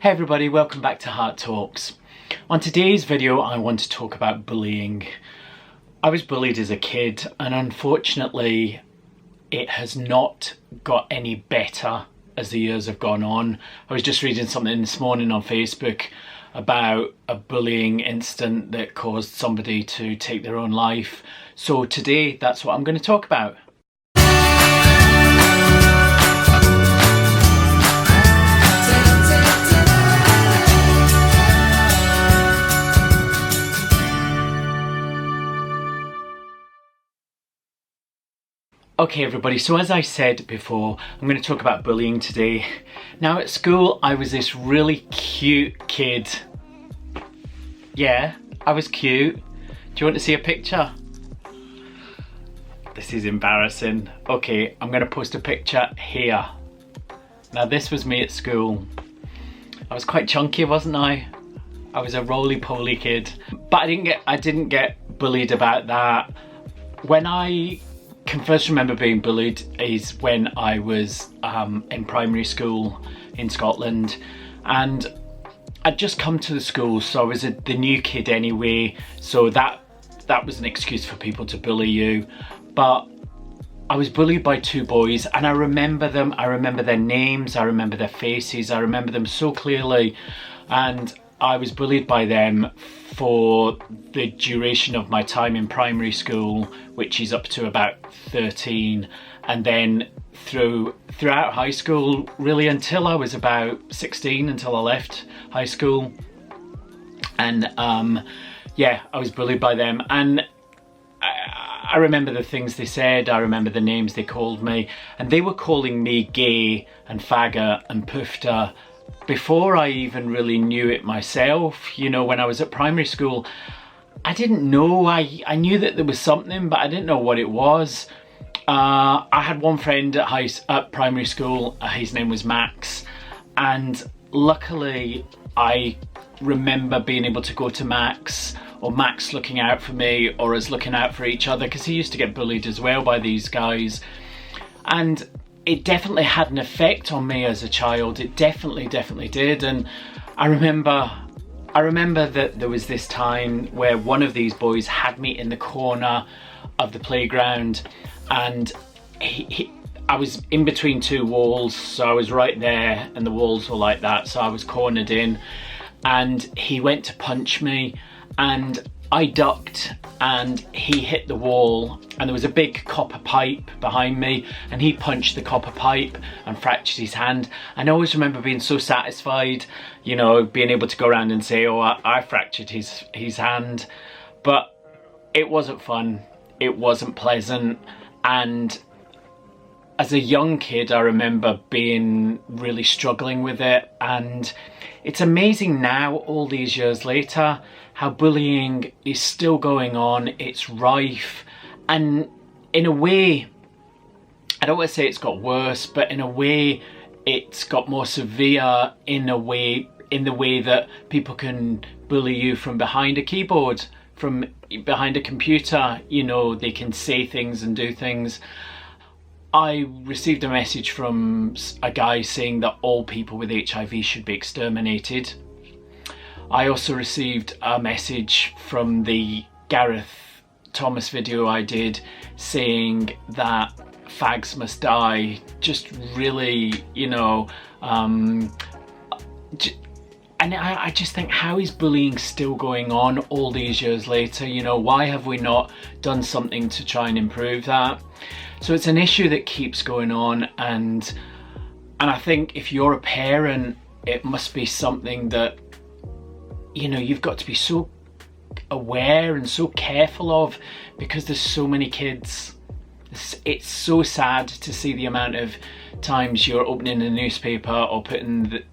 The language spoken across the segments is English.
Hey everybody, welcome back to Hart Talks. On today's video I want to talk about bullying. I was bullied as a kid and unfortunately it has not got any better as the years have gone on. I was just reading something this morning on Facebook about a bullying incident that caused somebody to take their own life. So today that's what I'm going to talk about. Okay everybody, so as I said before, I'm going to talk about bullying today. Now at school I was this really cute kid. Yeah, I was cute. Do you want to see a picture? This is embarrassing. Okay, I'm going to post a picture here. Now this was me at school. I was quite chunky, wasn't I? I was a roly-poly kid. But I didn't get bullied about that. When I can first remember being bullied is when I was in primary school in Scotland, and I'd just come to the school, so I was the new kid anyway, so that was an excuse for people to bully you. But I was bullied by two boys and I remember them, I remember their names, I remember their faces, I remember them so clearly, and I was bullied by them for the duration of my time in primary school, which is up to about 13, and then throughout high school, really until I was about 16, until I left high school. And yeah, I was bullied by them, and I remember the things they said, I remember the names they called me, and they were calling me gay and faggot and poofter before I even really knew it myself. You know, when I was at primary school, I didn't know. I knew that there was something, but I didn't know what it was. I had one friend at primary school, his name was Max, and luckily I remember being able to go to Max, or Max looking out for me, or us looking out for each other, because he used to get bullied as well by these guys. And it definitely had an effect on me as a child. It definitely did. And I remember that there was this time where one of these boys had me in the corner of the playground, and I was in between two walls, so I was right there and the walls were like that, so I was cornered in, and he went to punch me and I ducked and he hit the wall, and there was a big copper pipe behind me and he punched the copper pipe and fractured his hand. And I always remember being so satisfied, you know, being able to go around and say, oh, I fractured his hand. But it wasn't fun, it wasn't pleasant, and as a young kid I remember being really struggling with it. And it's amazing now, all these years later, how bullying is still going on. It's rife, and in a way, I don't want to say it's got worse, but in a way it's got more severe, in the way that people can bully you from behind a keyboard, from behind a computer. You know, they can say things and do things. I received a message from a guy saying that all people with HIV should be exterminated. I also received a message from the Gareth Thomas video I did saying that fags must die. Just really, you know, and I just think, how is bullying still going on all these years later? You know, why have we not done something to try and improve that? So it's an issue that keeps going on, and I think if you're a parent, it must be something that, you know, you've got to be so aware and so careful of, because there's so many kids. It's so sad to see the amount of times you're opening a newspaper or putting the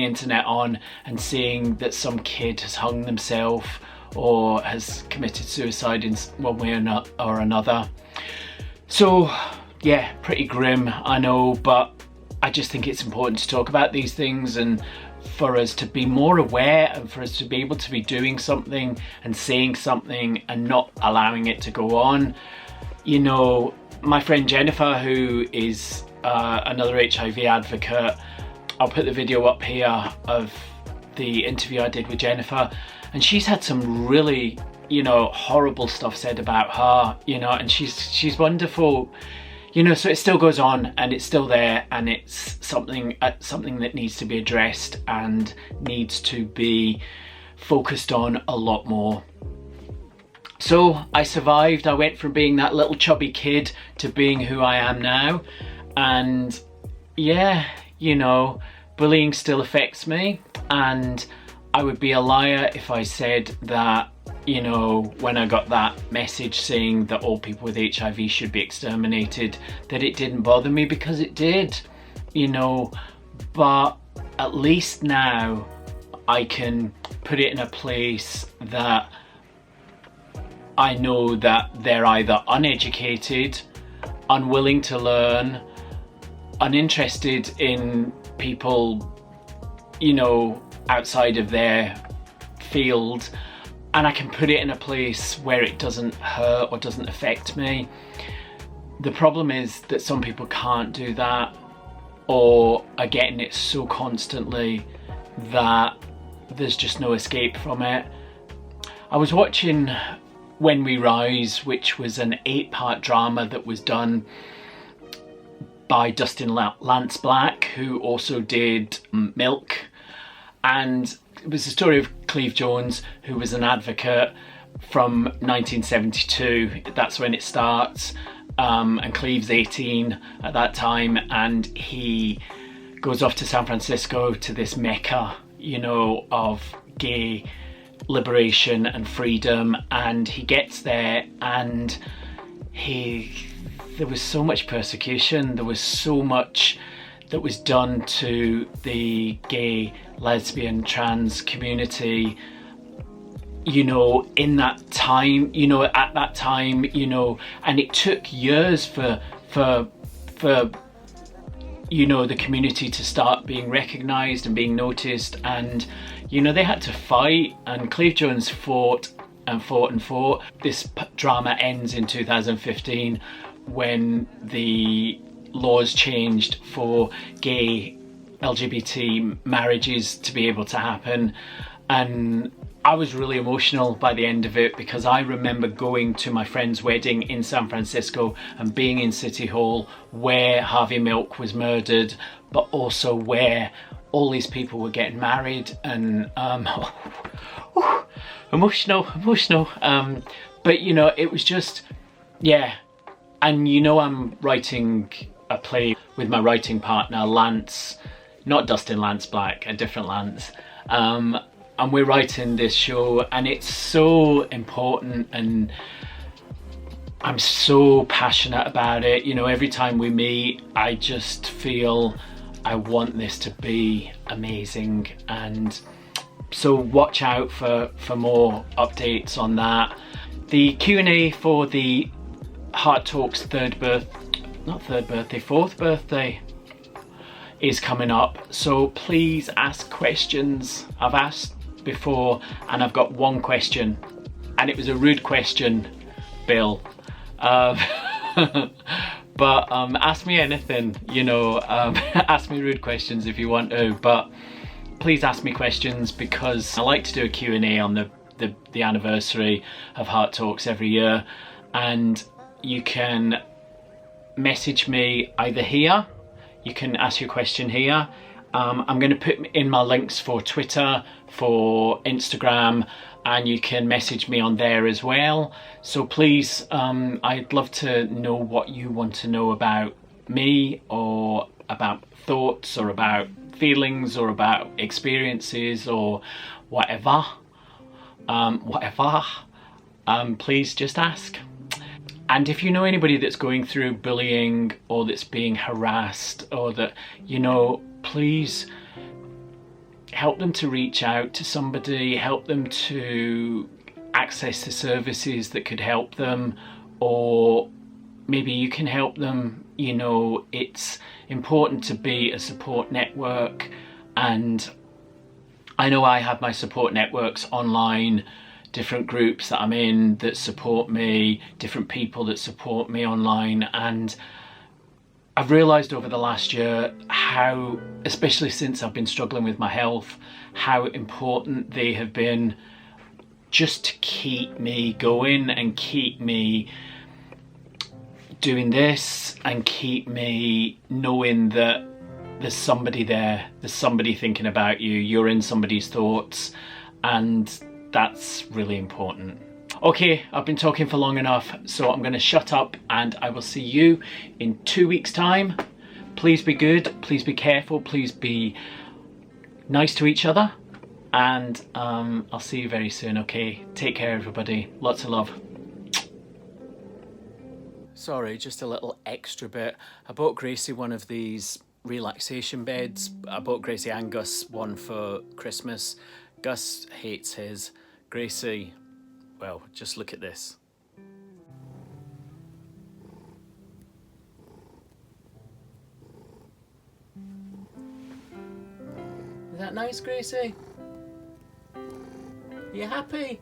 internet on and seeing that some kid has hung themselves or has committed suicide in one way or another. So yeah, pretty grim, I know, but I just think it's important to talk about these things, and for us to be more aware, and for us to be able to be doing something and saying something and not allowing it to go on. You know, my friend Jennifer, who is another HIV advocate, I'll put the video up here of the interview I did with Jennifer, and she's had some really, you know, horrible stuff said about her, you know, and she's wonderful, you know. So it still goes on, and it's still there, and it's something that needs to be addressed and needs to be focused on a lot more. So I survived. I went from being that little chubby kid to being who I am now. And yeah, you know, bullying still affects me. And I would be a liar if I said that, you know, when I got that message saying that all people with HIV should be exterminated, that it didn't bother me, because it did, you know. But at least now I can put it in a place that I know that they're either uneducated, unwilling to learn, uninterested in people, you know, outside of their field, and I can put it in a place where it doesn't hurt or doesn't affect me. The problem is that some people can't do that, or are getting it so constantly that there's just no escape from it. I was watching When We Rise, which was an 8-part drama that was done by Dustin Lance Black, who also did Milk. And it was the story of Cleve Jones, who was an advocate from 1972. That's when it starts. And Cleve's 18 at that time, and he goes off to San Francisco, to this mecca, you know, of gay liberation and freedom. And he gets there, and there was so much persecution, there was so much that was done to the gay, lesbian, trans community, you know, in that time, you know, at that time, you know. And it took years for you know, the community to start being recognised and being noticed. And you know, they had to fight, and Cleve Jones fought and fought and fought. This drama ends in 2015 when the laws changed for gay LGBT marriages to be able to happen. And I was really emotional by the end of it, because I remember going to my friend's wedding in San Francisco and being in City Hall, where Harvey Milk was murdered, but also where all these people were getting married. And emotional. But you know, it was just, yeah. And you know, I'm writing a play with my writing partner Lance, not Dustin Lance Black, a different Lance. And we're writing this show, and it's so important, and I'm so passionate about it. You know, every time we meet, I just feel I want this to be amazing. And so watch out for more updates on that. The Q&A for the Hart Talks fourth birthday is coming up. So please ask questions. I've asked before, and I've got one question, and it was a rude question, Bill. But ask me anything, you know. Ask me rude questions if you want to, but please ask me questions, because I like to do a Q&A on the anniversary of Hart Talks every year. And you can message me either here, you can ask your question here. I'm going to put in my links for Twitter, for Instagram, and you can message me on there as well. So please, I'd love to know what you want to know about me, or about thoughts, or about feelings, or about experiences, or whatever. Please just ask. And if you know anybody that's going through bullying, or that's being harassed, or that, you know, please help them to reach out to somebody, help them to access the services that could help them, or maybe you can help them. You know, it's important to be a support network, and I know I have my support networks online, different groups that I'm in that support me, different people that support me online. And I've realised over the last year how, especially since I've been struggling with my health, how important they have been just to keep me going and keep me doing this and keep me knowing that there's somebody there, there's somebody thinking about you, you're in somebody's thoughts, and that's really important. Okay, I've been talking for long enough, so I'm going to shut up and I will see you in 2 weeks' time. Please be good, please be careful, please be nice to each other, and I'll see you very soon, okay? Take care, everybody. Lots of love. Sorry, just a little extra bit. I bought Gracie one of these relaxation beds. I bought Gracie and Gus one for Christmas. Gus hates his. Gracie, well, just look at this. Is that nice, Gracie? You happy?